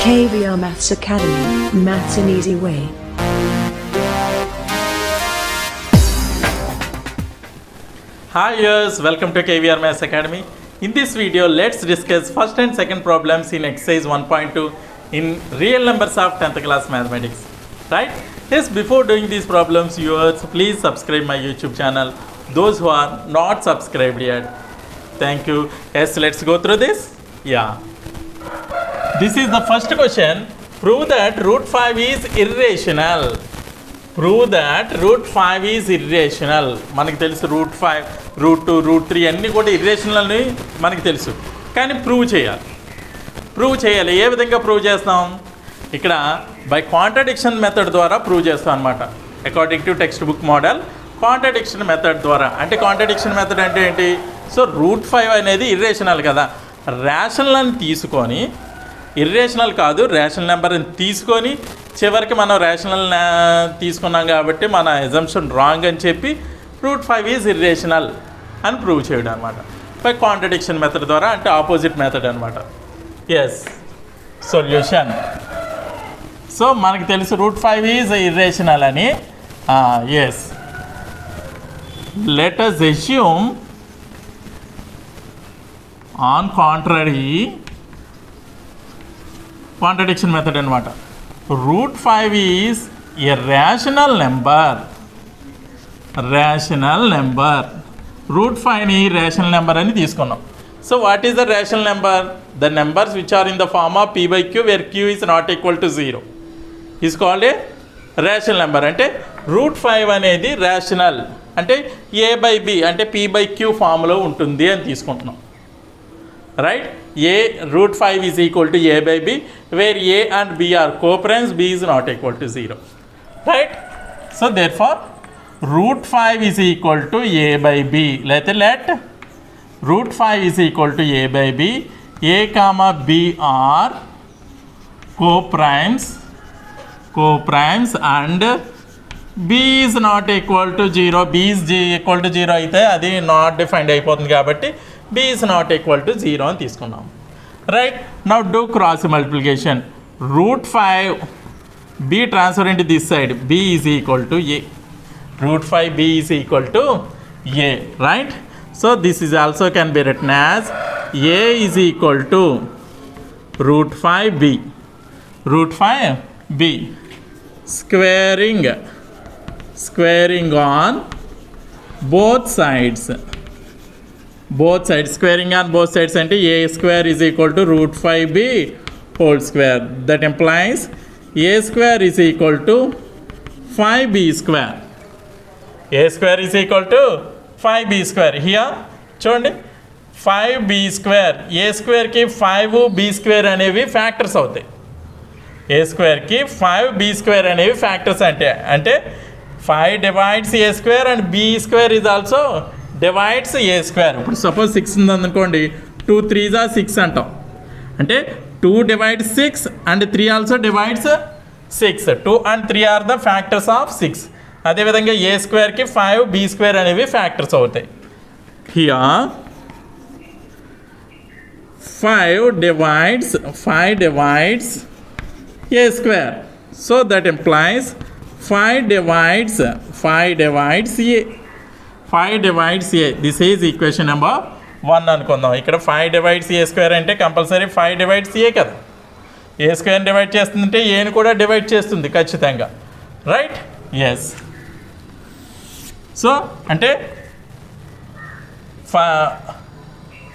KVR Maths Academy, Maths an Easy Way. Hi viewers, welcome to KVR Maths Academy. In this video, let's discuss first and second problems in exercise 1.2 in real numbers of 10th class mathematics. Right? Yes, before doing these problems, viewers, please subscribe my YouTube channel. Those who are not subscribed yet, thank you. Yes, let's go through this. Yeah. This is the first question. Prove that root 5 is irrational. Prove that root 5 is irrational. మనకి తెలుసు root 5, root 2, root 3 అన్నీ కూడా irrational అని మనకి తెలుసు. కానీ prove చేయాలి. Prove చేయాలి. ఏ విధంగా ప్రూవ్ చేస్తాం? ఇక్కడ బై కాంట్రడిక్షన్ మెథడ్ ద్వారా ప్రూవ్ చేస్తాం అనమాట. According to text book model contradiction method ద్వారా. అంటే కాంట్రడిక్షన్ మెథడ్ అంటే ఏంటి? సో రూట్ 5 అనేది ఇర్రేషనల్ కదా, రేషనల్ అని తీసుకొని, ఇర్రేషనల్ కాదు రేషనల్ నెంబర్ని తీసుకొని చివరికి మనం రేషనల్ తీసుకున్నాం కాబట్టి మన ఎజంప్షన్ రాంగ్ అని చెప్పి రూట్ 5 ఈజ్ ఇర్రేషనల్ అని ప్రూవ్ చేయడం అనమాట బై కాంట్రడిక్షన్ మెథడ్ ద్వారా. అంటే ఆపోజిట్ మెథడ్ అనమాట. Yes, solution. సో మనకు తెలుసు రూట్ 5 ఈజ్ ఇర్రేషనల్ అని. Yes, let us assume on contradiction method అనమాట. root 5 is a rational number. root 5 ని rational number అని తీసుకున్నాం. So what is the rational number? the numbers which are in the form of p by q where q is not equal to 0 is called a rational number. అంటే root 5 అనేది rational అంటే a by b అంటే p by q ఫామ్లో ఉంటుంది అని తీసుకుంటున్నాం. Right? a root 5 is equal to a by b where a and b are co-primes, b is not equal to 0. Right? So therefore root 5 is equal to a by b. Let root 5 is equal to a by b. a comma b are co-primes and b is not equal to 0. b is equal to 0 అయితే అది not defined అయిపోతుంది కాబట్టి b is not equal to 0 అని తీసుకున్నాం. Right? Now do cross multiplication. root 5 b transfer into this side, b is equal to a. root 5 b is equal to a. Right? So this is also can be written as a is equal to root 5b. root 5b squaring on both sides. Squaring on both sides అంటే a square is equal to root 5b whole square. That implies a square is equal to 5b square. a square is equal to 5b square. Here చూడండి, 5b square, a squareకి 5b square అనేవి factors అవుతాయి. a squareకి 5b square అనేవి factors అంటే 5 divides a square and b square is also divides a square. ఇప్పుడు suppose 6 ఉందనుకోండి, 2 3s are 6 అంటాం. అంటే 2 divides 6 and 3 also divides 6. 2 and 3 are the factors of 6. అదేవిధంగా a స్క్వేర్కి 5b square అనేవి factors అవుతాయి. Here 5 divides a square. So that implies 5 divides a. 5 divides a. This is equation number 1 అనుకుందాం. ఇక్కడ 5 divides a square అంటే compulsory 5 divides a కదా. ఏ square divide చేస్తుందంటే ఏని కూడా డివైడ్ చేస్తుంది ఖచ్చితంగా. రైట్? ఎస్. సో అంటే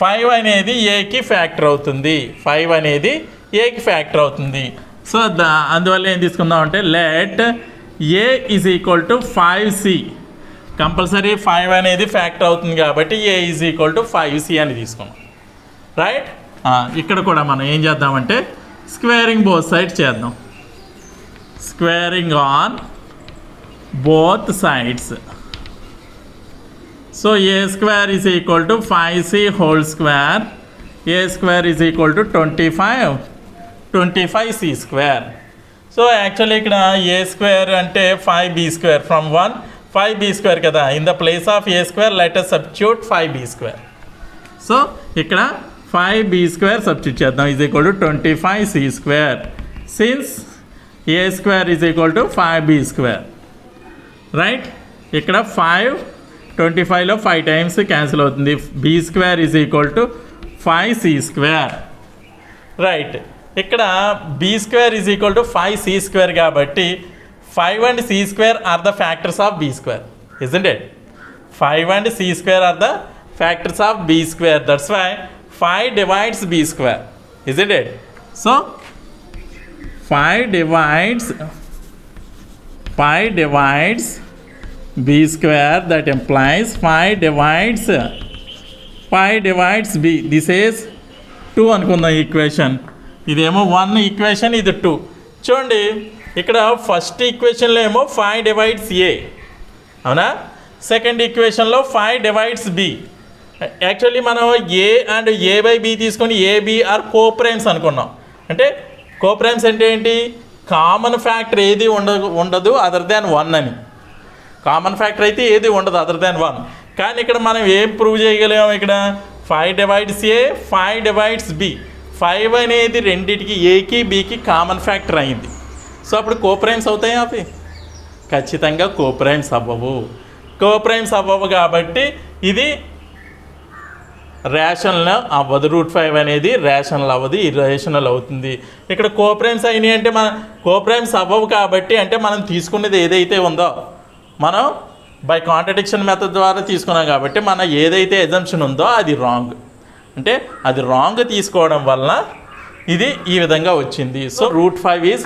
5 అనేది ఏకి ఫ్యాక్టర్ అవుతుంది. 5 అనేది ఏకి ఫ్యాక్టర్ అవుతుంది. సో అందువల్ల ఏం తీసుకుందాం అంటే let A is equal to 5c. Compulsory 5 అనేది ఫ్యాక్టర్ అవుతుంది కాబట్టి a is equal to 5c అని తీసుకున్నాం. రైట్? ఇక్కడ కూడా మనం ఏం చేద్దామంటే స్క్వేరింగ్ బోత్ సైడ్స్ చేద్దాం. Squaring on both sides. So a square is equal to 5c whole square. a square is equal to 25c square. So actually ఇక్కడ a square అంటే 5b square from 1 5b square కదా. In the place of a square let us substitute 5b square. So ఇక్కడ 5b square substitute చేద్దాం is equal to 25c square since a square is equal to 5b square right. ఇక్కడ 5 25లో 5 times cancel అవుతుంది. b square is equal to 5c square right. ఇక్కడ b square is equal to 5c square కాబట్టి 5 and c square are the factors of b square, isn't it? 5 and c square are the factors of b square. That's why 5 divides b square, isn't it? So 5 divides b square. That implies 5 divides b. This is 2 అనుకుందాం equation. ఇదేమో 1 equation, ఇది 2. చూడండి ఇక్కడ first ఈక్వేషన్లో ఏమో 5 divides a అవునా, second ఈక్వేషన్లో 5 divides b. Actually మనం a and a/b తీసుకొని ab are coprimes అనుకున్నాం. అంటే కోప్రైమ్స్ అంటే ఏంటి, కామన్ ఫ్యాక్టర్ ఏది ఉండదు అదర్ దాన్ 1 అని. కామన్ ఫ్యాక్టర్ అయితే ఏది ఉండదు అదర్ దాన్ 1. కానీ ఇక్కడ మనం ఏం ప్రూవ్ చేయగలిగాము, ఇక్కడ 5 divides a, 5 divides b. 5 అనేది రెండింటికి ఏకి బీకి కామన్ ఫ్యాక్టర్ అయింది. సో అప్పుడు కోప్రైమ్స్ అవుతాయి అవి? ఖచ్చితంగా కోప్రైమ్స్ అవ్వవు. కోప్రైమ్స్ అవ్వవు కాబట్టి ఇది రేషనల్ అవ్వదు. √5 అనేది రేషనల్ అవ్వదు, ఇర్రేషనల్ అవుతుంది. ఇక్కడ కోప్రైమ్స్ అయినాయి అంటే మన కోప్రైమ్స్ అవ్వవు కాబట్టి అంటే మనం తీసుకున్నది ఏదైతే ఉందో మనం బై కాంట్రడిక్షన్ మెథడ్ ద్వారా తీసుకున్నాం కాబట్టి మన ఏదైతే ఎజంప్షన్ ఉందో అది రాంగ్. అంటే అది రాంగ్ తీసుకోవడం వలన ఇది ఈ విధంగా వచ్చింది. So √5 is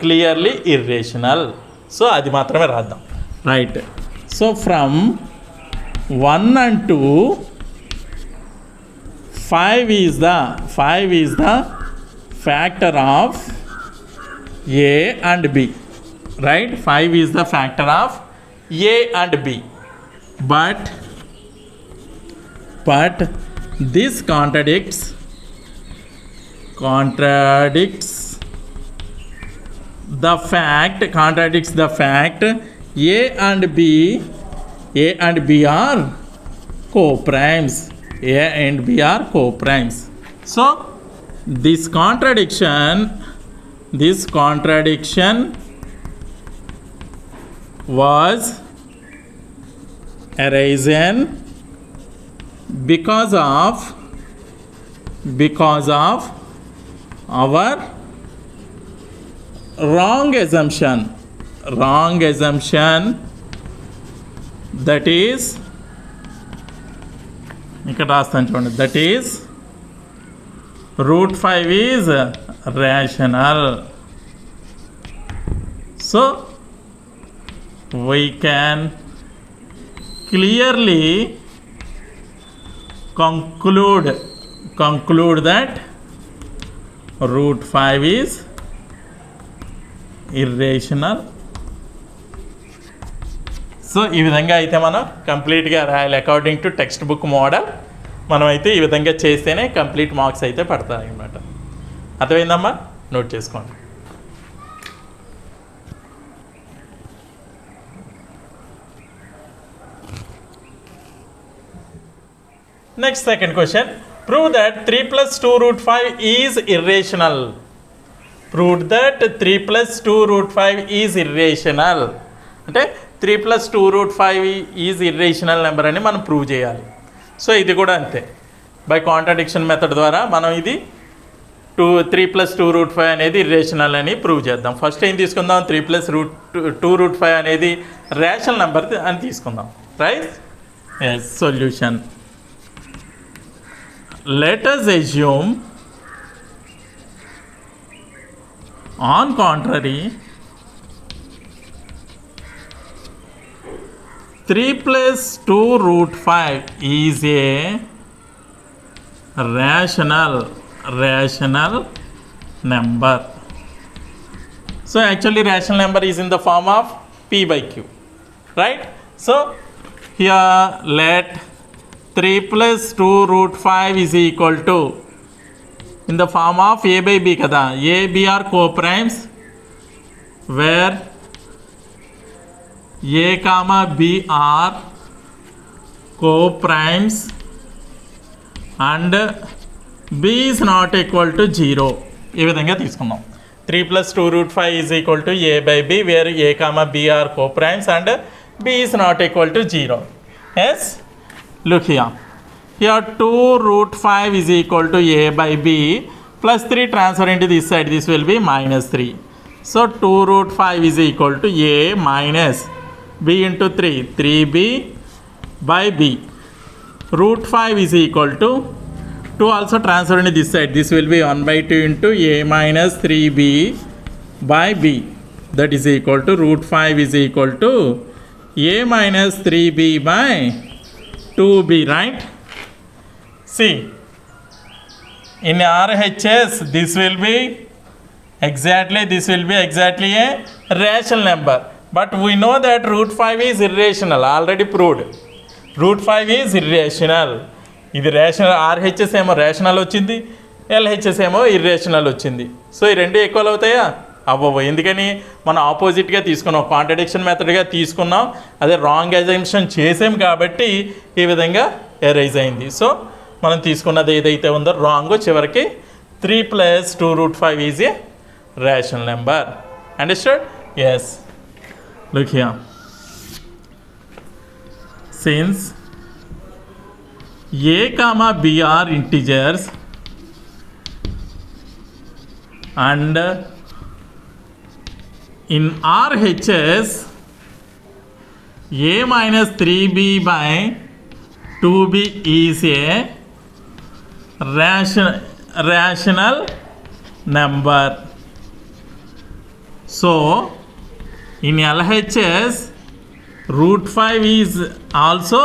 clearly irrational. So అది మాత్రమే రాద్దాం right. So from 1 and 2 5 is the factor of a and b, right? 5 is the factor of a and b, but this contradicts the fact a and b are co-primes. A and b are co-primes. So this contradiction was arisen because of our wrong assumption, that is ఇక్కడ రాస్తాను చూడండి, that is √5 is rational. So we can clearly conclude that √5 is irrational. So ఈ విధంగా అయితే మనం కంప్లీట్గా రాయాలి according to text book model. మనం అయితే ఈ విధంగా చేస్తేనే కంప్లీట్ మార్క్స్ అయితే పడతాయి అన్నమాట. అర్థమైందమ్మా? నోట్ చేసుకోండి. Next second question, prove that 3 + 2 √5 is irrational. Prove that 3 + 2 √5 is irrational అంటే 3 + 2 √5 ఈజ్ ఇర్రేషనల్ నెంబర్ అని మనం ప్రూవ్ చేయాలి. సో ఇది కూడా అంతే, బై కాంట్రడిక్షన్ మెథడ్ ద్వారా మనం ఇది 3 + 2 √5 అనేది ఇర్రేషనల్ అని ప్రూవ్ చేద్దాం. ఫస్ట్ ఏం తీసుకుందాం, 3 + 2 √5 అనేది రేషనల్ నెంబర్ అని తీసుకుందాం. Right? Yes. Solution, let us assume on contrary 3 + 2 √5 is a rational number. So actually rational number is in the form of p/q, right? So here let 3 + 2 √5 is equal to in the form of a/b kada. a, b are co-primes where a comma b are co-primes and b is not equal to 0. ఈ విధంగా తీసుకుందాం. 3 + 2 √5 is equal to a by b, where a, b are co-primes and b is not equal to 0. Yes, look here. Here 2 √5 is equal to a by b plus 3 transfer into this side. This will be -3. So 2 √5 is equal to a minus b into 3. 3b by b. √5 is equal to 2 also transfer into this side. This will be 1/2 into a minus 3b by b. That is equal to √5 is equal to a minus 3b by 2b, right? See, in RHS this will be exactly a rational number, but we know that √5 is irrational, already proved. √5 is irrational. ఇది rational, RHS ఏమో rational వచ్చింది, LHS ఏమో irrational వచ్చింది. So ఈ రెండు equal అవుతాయా? అవ్వవు. ఎందుకని మనం ఆపోజిట్గా తీసుకున్నాం, కాంట్రడిక్షన్ మెథడ్గా తీసుకున్నాం, అదే రాంగ్ అజంప్షన్ చేసాం కాబట్టి ఈ విధంగా ఎరైజ్ అయింది. సో మనం తీసుకున్నది ఏదైతే ఉందో రాంగ్, చివరికి 3 + 2 √5 is a rational number. Understand? Yes. Look here. Since a, b are integers and in RHS a minus 3b by 2b is a rational number. So in LHS √5 is also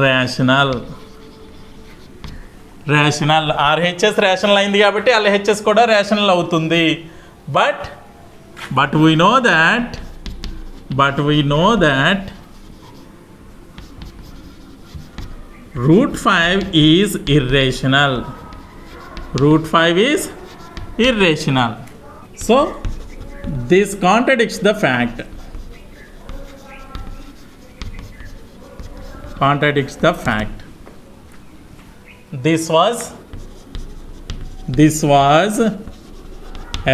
rational. RHS rational అయింది కాబట్టి LHS కూడా rational అవుతుంది. But we know that √5 is irrational. So this contradicts the fact. This was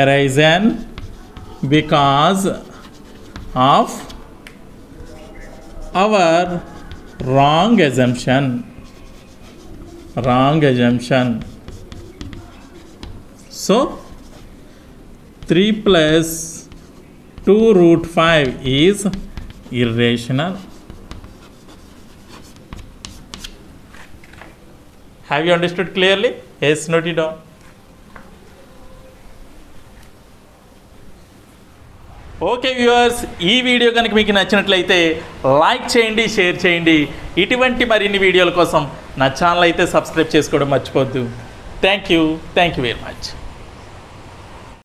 arisen because of our wrong assumption. So 3 + 2 √5 is irrational. Have you understood clearly? Yes, note it down. Okay viewers, ఈ video కనుక మీకు నచ్చినట్లయితే like చేయండి, share చేయండి. ఇటువంటి మరిన్ని వీడియోల కోసం నా ఛానల్ అయితే సబ్స్క్రైబ్ చేసుకోవడం మర్చిపోవద్దు. Thank you very much.